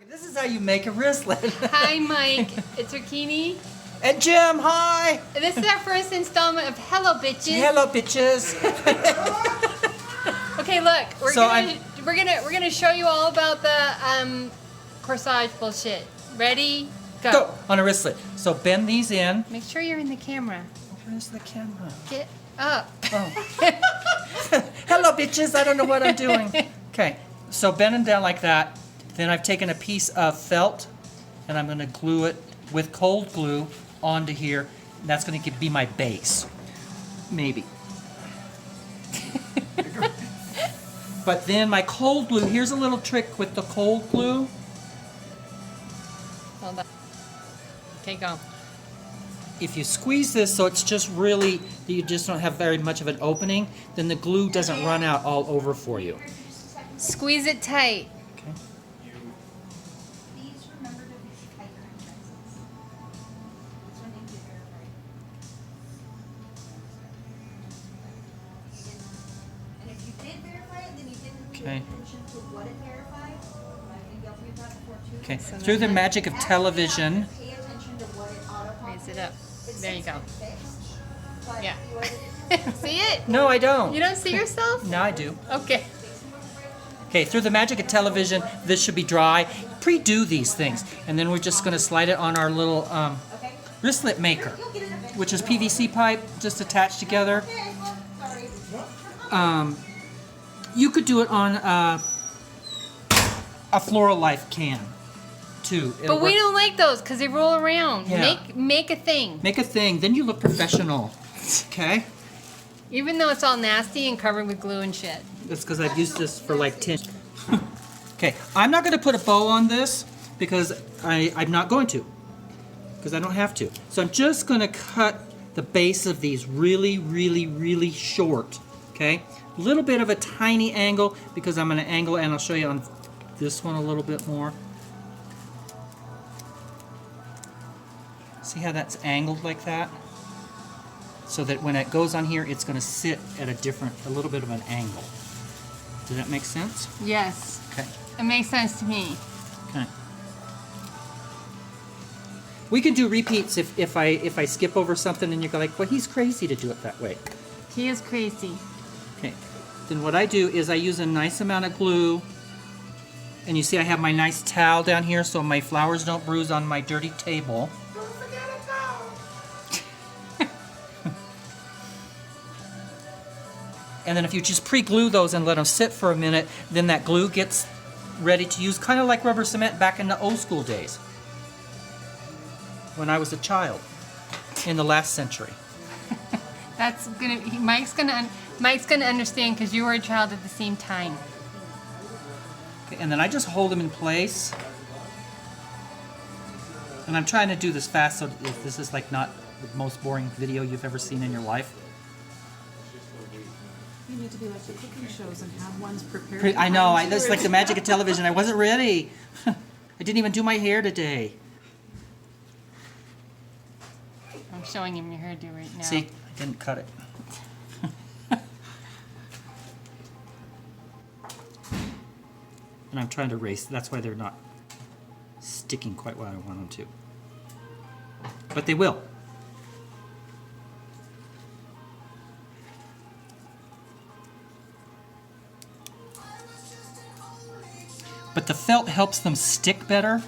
This is how you make a wristlet. Hi, Mike. It's Rikini. And Jim, hi. And this is our first installment of Hello Bitches. Hello, bitches. Okay, look, we're gonna show you all about the corsage bullshit. Ready? Go. On a wristlet. So bend these in. Make sure you're in the camera. Where's the camera? Get up. Oh. Hello, bitches. I don't know what I'm doing. Okay. So bend them down like that. Then I've taken a piece of felt and I'm going to glue it with cold glue onto here. And that's going to be my base. Maybe. But then my cold glue, here's a little trick with the cold glue. Hold on. Okay, go. If you squeeze this so it's just really, you just don't have very much of an opening, then the glue doesn't run out all over for you. Squeeze it tight. Okay. Please remember to type your addresses. That's when they do verify. And if you did verify it, then you didn't pay attention to what it verified. I think y'all through that before too. Okay. Through the magic of television. Pay attention to what it auto. Raise it up. There you go. Fixed, but Yeah. you already See it? No, I don't. You don't see yourself? No, I do. Okay. Okay, through the magic of television, this should be dry. Pre-do these things. And then we're just going to slide it on our little wristlet maker, which is PVC pipe just attached together. You could do it on a Floral Life can, too. But we don't like those because they roll around. Yeah. Make a thing. Make a thing, then you look professional. Okay? Even though it's all nasty and covered with glue and shit. That's because I've used this for like 10. Okay, I'm not going to put a bow on this because I'm not going to. Because I don't have to. So I'm just going to cut the base of these really, really, really short. Okay? A little bit of a tiny angle because I'm going to angle, and I'll show you on this one a little bit more. See how that's angled like that? So that when it goes on here, it's going to sit at a little bit of an angle. Does that make sense? Yes. Okay. It makes sense to me. Okay. We can do repeats if I skip over something and you're like, well, he's crazy to do it that way. He is crazy. Okay. Then what I do is I use a nice amount of glue. And you see I have my nice towel down here so my flowers don't bruise on my dirty table. And then if you just pre-glue those and let them sit for a minute, then that glue gets ready to use, kind of like rubber cement back in the old school days. When I was a child, in the last century. That's gonna. Mike's gonna understand because you were a child at the same time. Okay, and then I just hold them in place. And I'm trying to do this fast so if this is like not the most boring video you've ever seen in your life. You need to be like the cooking shows and have ones prepared. I know, that's like the magic of television. I wasn't ready. I didn't even do my hair today. I'm showing him your hairdo right now. See, I didn't cut it. And I'm trying to erase. That's why they're not sticking quite where I want them to. But they will. But the felt helps them stick better.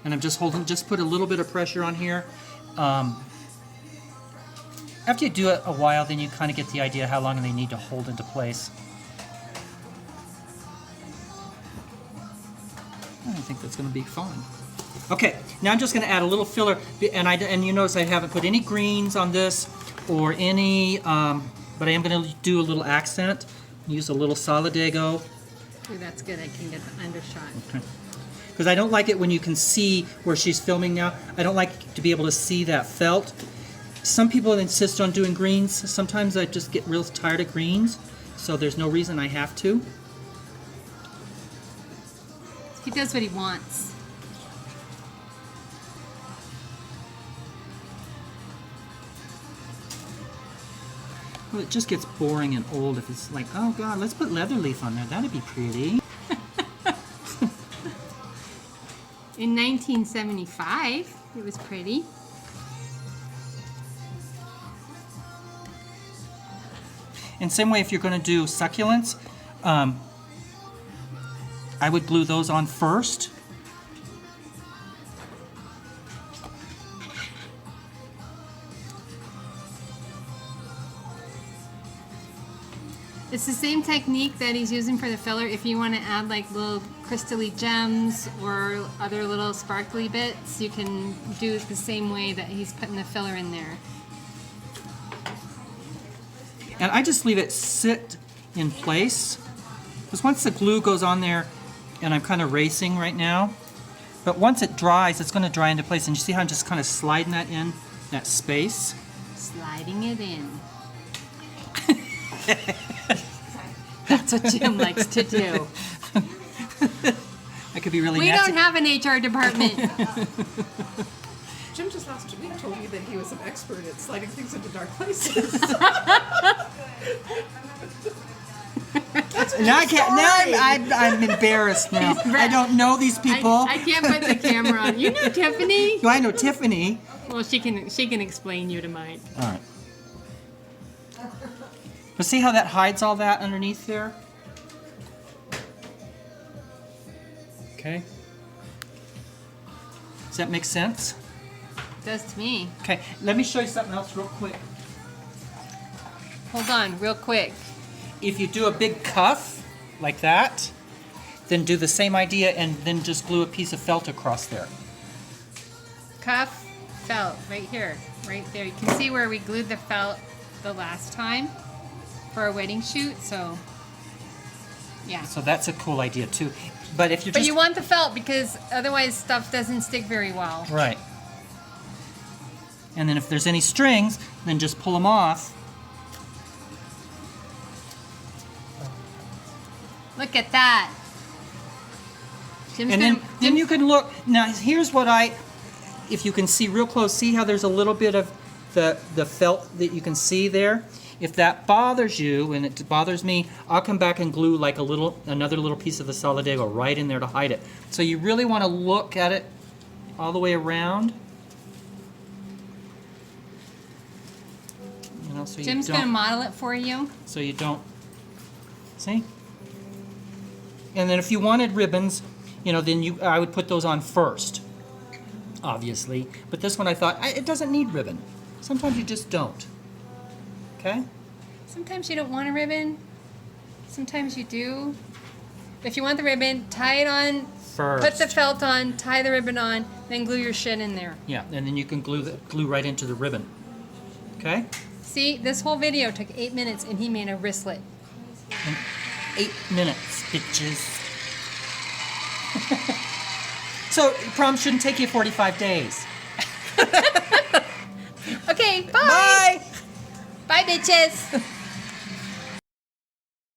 And I'm just holding, just put a little bit of pressure on here. After you do it a while, then you kind of get the idea how long they need to hold into place. I think that's going to be fun. Okay, now I'm just going to add a little filler, and you notice I haven't put any greens on this or any, but I am going to do a little accent. Use a little Solidago. Ooh, that's good. I can get the undershot. Okay. Because I don't like it when you can see where she's filming now. I don't like to be able to see that felt. Some people insist on doing greens. Sometimes I just get real tired of greens, so there's no reason I have to. He does what he wants. Well, it just gets boring and old if it's like, oh god, let's put leather leaf on there. That'd be pretty. In 1975, it was pretty. And same way if you're going to do succulents, I would glue those on first. It's the same technique that he's using for the filler. If you want to add like little crystally gems or other little sparkly bits, you can do it the same way that he's putting the filler in there. And I just leave it sit in place. Because once the glue goes on there, and I'm kind of racing right now, but once it dries, it's going to dry into place. And you see how I'm just kind of sliding that in, that space? Sliding it in. That's what Jim likes to do. I could be really We nasty. don't have an HR department. Jim just last week told me that he was an expert at sliding things into dark places. Now I can't. Now I'm embarrassed now. I don't know these people. I can't put the camera on. You know Tiffany. Do I know Tiffany? Well, she can explain you to Mike. All right. But see how that hides all that underneath there? Okay. Does that make sense? Does to me. Okay, let me show you something else real quick. Hold on, real quick. If you do a big cuff like that, then do the same idea and then just glue a piece of felt across there. Cuff, felt, right here, right there. You can see where we glued the felt the last time for our wedding shoot, so yeah. So that's a cool idea too. But if you're But just... you want the felt because otherwise stuff doesn't stick very well. Right. And then if there's any strings, then just pull them off. Look at that. Jim's And gonna, then you can look. Now here's what if you can see real close, see how there's a little bit of the felt that you can see there? If that bothers you, and it bothers me, I'll come back and glue like another little piece of the Solidago right in there to hide it. So you really want to look at it all the way around. You know, so you Jim's don't, gonna model it for you. so you don't, see? And then if you wanted ribbons, you know, then I would put those on first, obviously. But this one I thought, it doesn't need ribbon. Sometimes you just don't. Okay? Sometimes you don't want a ribbon. Sometimes you do. If you want the ribbon, tie it on. First. Put the felt on, tie the ribbon on, then glue your shit in there. Yeah, and then you can glue right into the ribbon. Okay? See, this whole video took 8 minutes and he made a wristlet. In 8 minutes, bitches. So, prom shouldn't take you 45 days. Okay, bye. Bye! Bye, bitches.